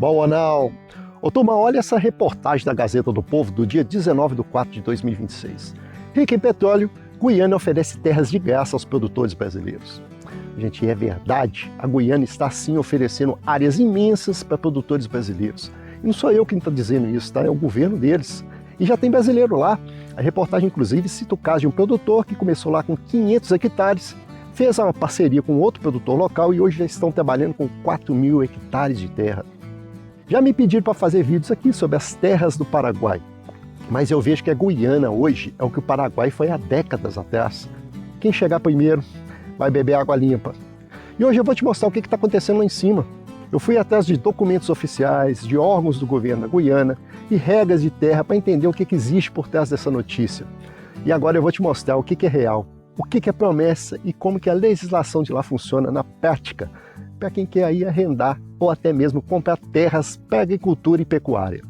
Bom, Anal. Ô, turma, olha essa reportagem da Gazeta do Povo do dia 19/4/2026. Rica em petróleo, Guiana oferece terras de graça aos produtores brasileiros. Gente, é verdade, a Guiana está sim oferecendo áreas imensas para produtores brasileiros. E não sou eu quem está dizendo isso, tá? É o governo deles. E já tem brasileiro lá. A reportagem, inclusive, cita o caso de um produtor que começou lá com 500 hectares, fez uma parceria com outro produtor local e hoje já estão trabalhando com 4.000 hectares de terra. Já me pediram para fazer vídeos aqui sobre as terras do Paraguai, mas eu vejo que a Guiana hoje é o que o Paraguai foi há décadas atrás. Quem chegar primeiro vai beber água limpa. E hoje eu vou te mostrar o que está acontecendo lá em cima. Eu fui atrás de documentos oficiais, de órgãos do governo da Guiana e regras de terra para entender o que existe por trás dessa notícia. E agora eu vou te mostrar o que é real, o que é promessa e como que a legislação de lá funciona na prática, para quem quer aí arrendar ou até mesmo comprar terras para agricultura e pecuária.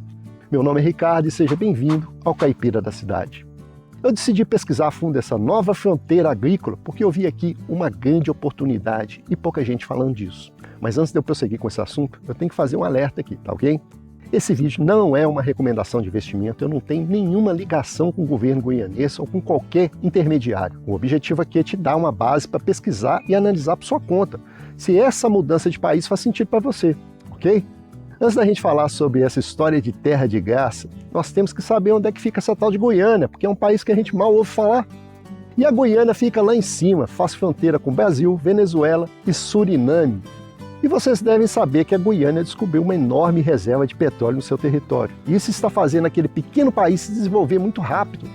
Meu nome é Ricardo e seja bem-vindo ao Caipira da Cidade. Eu decidi pesquisar a fundo essa nova fronteira agrícola porque eu vi aqui uma grande oportunidade e pouca gente falando disso. Mas antes de eu prosseguir com esse assunto, eu tenho que fazer um alerta aqui, tá ok? Esse vídeo não é uma recomendação de investimento, eu não tenho nenhuma ligação com o governo guianês ou com qualquer intermediário. O objetivo aqui é te dar uma base para pesquisar e analisar por sua conta, se essa mudança de país faz sentido para você, ok? Antes da gente falar sobre essa história de terra de graça, nós temos que saber onde é que fica essa tal de Guiana, porque é um país que a gente mal ouve falar. E a Guiana fica lá em cima, faz fronteira com Brasil, Venezuela e Suriname. E vocês devem saber que a Guiana descobriu uma enorme reserva de petróleo no seu território. E isso está fazendo aquele pequeno país se desenvolver muito rápido.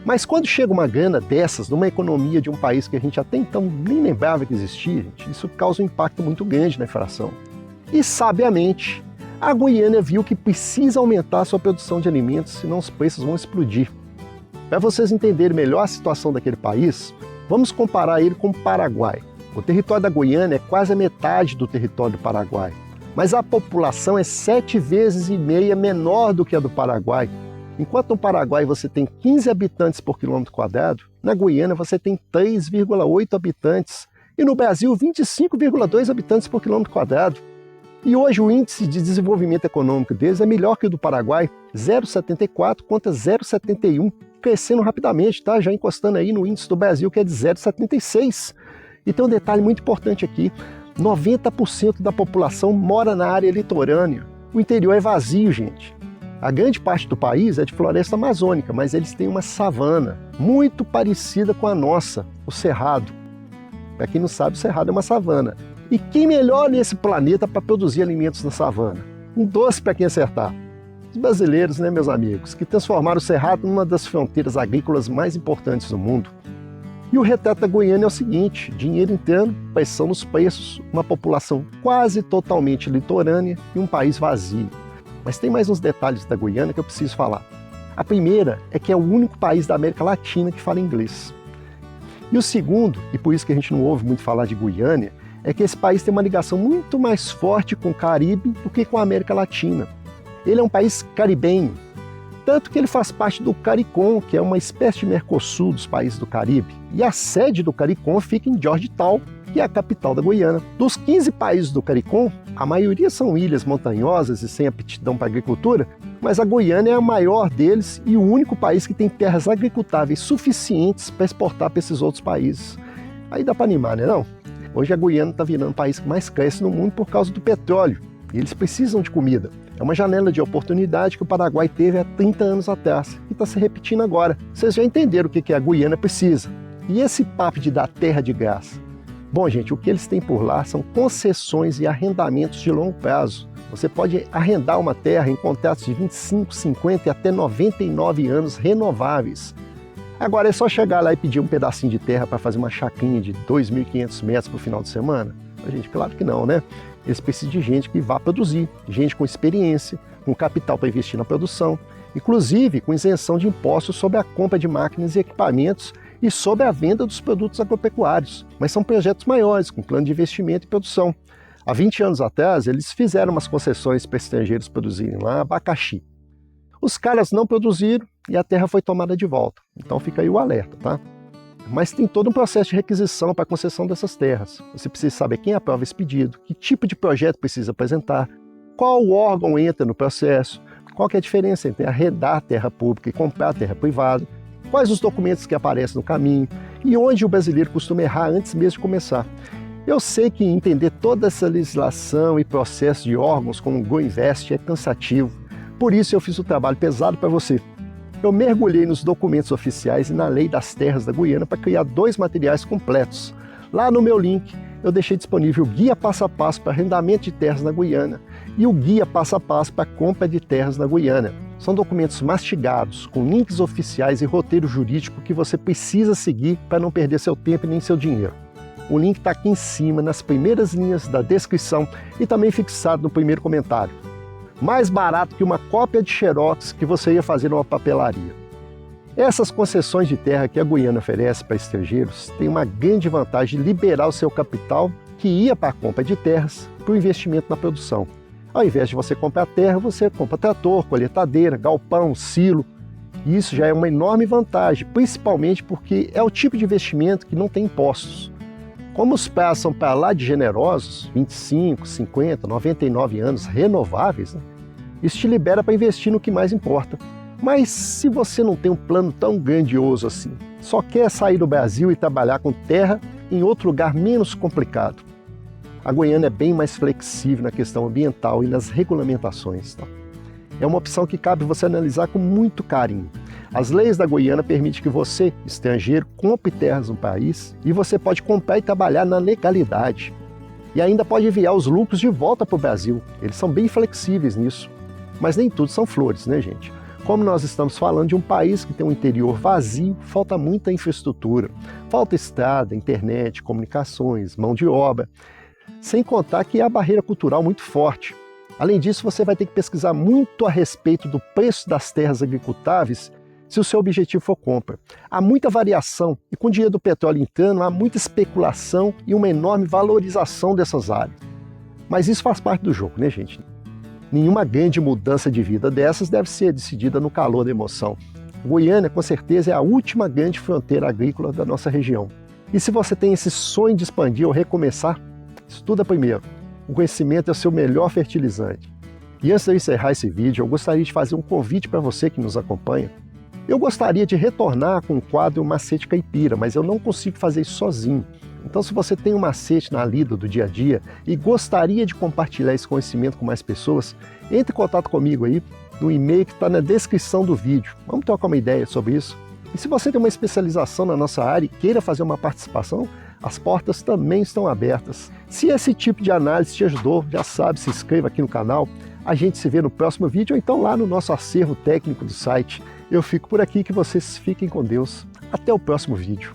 Mas quando chega uma grana dessas, numa economia de um país que a gente até então nem lembrava que existia, gente, isso causa um impacto muito grande na inflação. E, sabiamente, a Guiana viu que precisa aumentar a sua produção de alimentos, senão os preços vão explodir. Para vocês entenderem melhor a situação daquele país, vamos comparar ele com o Paraguai. O território da Guiana é quase a metade do território do Paraguai, mas a população é 7,5 vezes menor do que a do Paraguai. Enquanto no Paraguai você tem 15 habitantes por quilômetro quadrado, na Guiana você tem 3,8 habitantes e no Brasil 25,2 habitantes por quilômetro quadrado. E hoje o índice de desenvolvimento econômico deles é melhor que o do Paraguai, 0,74 contra 0,71, crescendo rapidamente, tá? Já encostando aí no índice do Brasil que é de 0,76. E tem um detalhe muito importante aqui, 90% da população mora na área litorânea. O interior é vazio, gente. A grande parte do país é de floresta amazônica, mas eles têm uma savana muito parecida com a nossa, o Cerrado. Para quem não sabe, o Cerrado é uma savana. E quem melhor nesse planeta para produzir alimentos na savana? Um doce para quem acertar. Os brasileiros, né, meus amigos, que transformaram o Cerrado numa das fronteiras agrícolas mais importantes do mundo. E o retrato da Guiana é o seguinte, dinheiro entrando, pressão nos preços, uma população quase totalmente litorânea e um país vazio. Mas tem mais uns detalhes da Guiana que eu preciso falar. A primeira é que é o único país da América Latina que fala inglês. E o segundo, e por isso que a gente não ouve muito falar de Guiana, é que esse país tem uma ligação muito mais forte com o Caribe do que com a América Latina. Ele é um país caribenho, tanto que ele faz parte do CARICOM, que é uma espécie de Mercosul dos países do Caribe. E a sede do CARICOM fica em Georgetown, que é a capital da Guiana. Dos 15 países do CARICOM, a maioria são ilhas montanhosas e sem aptidão para a agricultura, mas a Guiana é a maior deles e o único país que tem terras agricultáveis suficientes para exportar para esses outros países. Aí dá para animar, né não? Hoje a Guiana está virando o país que mais cresce no mundo por causa do petróleo. E eles precisam de comida. É uma janela de oportunidade que o Paraguai teve há 30 anos atrás e está se repetindo agora. Vocês já entenderam o que a Guiana precisa. E esse papo de dar terra de graça? Bom, gente, o que eles têm por lá são concessões e arrendamentos de longo prazo. Você pode arrendar uma terra em contratos de 25, 50 e até 99 anos renováveis. Agora é só chegar lá e pedir um pedacinho de terra para fazer uma chacrinha de 2.500 metros para o final de semana? Gente, claro que não, né? Eles precisam de gente que vá produzir, gente com experiência, com capital para investir na produção, inclusive com isenção de impostos sobre a compra de máquinas e equipamentos e sobre a venda dos produtos agropecuários. Mas são projetos maiores, com plano de investimento e produção. Há 20 anos atrás, eles fizeram umas concessões para estrangeiros produzirem lá abacaxi. Os caras não produziram e a terra foi tomada de volta. Então fica aí o alerta, tá? Mas tem todo um processo de requisição para a concessão dessas terras. Você precisa saber quem aprova esse pedido, que tipo de projeto precisa apresentar, qual órgão entra no processo, qual que é a diferença entre arrendar terra pública e comprar terra privada, quais os documentos que aparecem no caminho e onde o brasileiro costuma errar antes mesmo de começar. Eu sei que entender toda essa legislação e processo de órgãos como o GoInvest é cansativo, por isso eu fiz o trabalho pesado para você. Eu mergulhei nos documentos oficiais e na Lei das Terras da Guiana para criar 2 materiais completos. Lá no meu link eu deixei disponível o Guia Passo a Passo para Arrendamento de Terras na Guiana e o Guia Passo a Passo para Compra de Terras na Guiana. São documentos mastigados, com links oficiais e roteiro jurídico que você precisa seguir para não perder seu tempo e nem seu dinheiro. O link está aqui em cima, nas primeiras linhas da descrição e também fixado no primeiro comentário. Mais barato que uma cópia de xerox que você ia fazer numa papelaria. Essas concessões de terra que a Guiana oferece para estrangeiros têm uma grande vantagem de liberar o seu capital que ia para a compra de terras para o investimento na produção. Ao invés de você comprar terra, você compra trator, colheitadeira, galpão, silo. E isso já é uma enorme vantagem, principalmente porque é o tipo de investimento que não tem impostos. Como os prazos são para lá de generosos, 25, 50, 99 anos renováveis, isso te libera para investir no que mais importa. Mas se você não tem um plano tão grandioso assim, só quer sair do Brasil e trabalhar com terra em outro lugar menos complicado, a Guiana é bem mais flexível na questão ambiental e nas regulamentações. Tá? É uma opção que cabe você analisar com muito carinho. As leis da Guiana permitem que você, estrangeiro, compre terras no país e você pode comprar e trabalhar na legalidade. E ainda pode enviar os lucros de volta para o Brasil. Eles são bem flexíveis nisso. Mas nem tudo são flores, né, gente? Como nós estamos falando de um país que tem um interior vazio, falta muita infraestrutura. Falta estrada, internet, comunicações, mão de obra. Sem contar que há a barreira cultural muito forte. Além disso, você vai ter que pesquisar muito a respeito do preço das terras agricultáveis se o seu objetivo for compra. Há muita variação e com o dinheiro do petróleo entrando, há muita especulação e uma enorme valorização dessas áreas. Mas isso faz parte do jogo, né, gente? Nenhuma grande mudança de vida dessas deve ser decidida no calor da emoção. Guiana, com certeza, é a última grande fronteira agrícola da nossa região. E se você tem esse sonho de expandir ou recomeçar, estuda primeiro. O conhecimento é o seu melhor fertilizante. E antes de eu encerrar esse vídeo, eu gostaria de fazer um convite para você que nos acompanha. Eu gostaria de retornar com o quadro Macete Caipira, mas eu não consigo fazer isso sozinho. Então, se você tem um macete na lida do dia a dia e gostaria de compartilhar esse conhecimento com mais pessoas, entre em contato comigo aí no e-mail que está na descrição do vídeo. Vamos trocar uma ideia sobre isso. E se você tem uma especialização na nossa área e queira fazer uma participação, as portas também estão abertas. Se esse tipo de análise te ajudou, já sabe, se inscreva aqui no canal. A gente se vê no próximo vídeo ou então lá no nosso acervo técnico do site. Eu fico por aqui, que vocês fiquem com Deus. Até o próximo vídeo.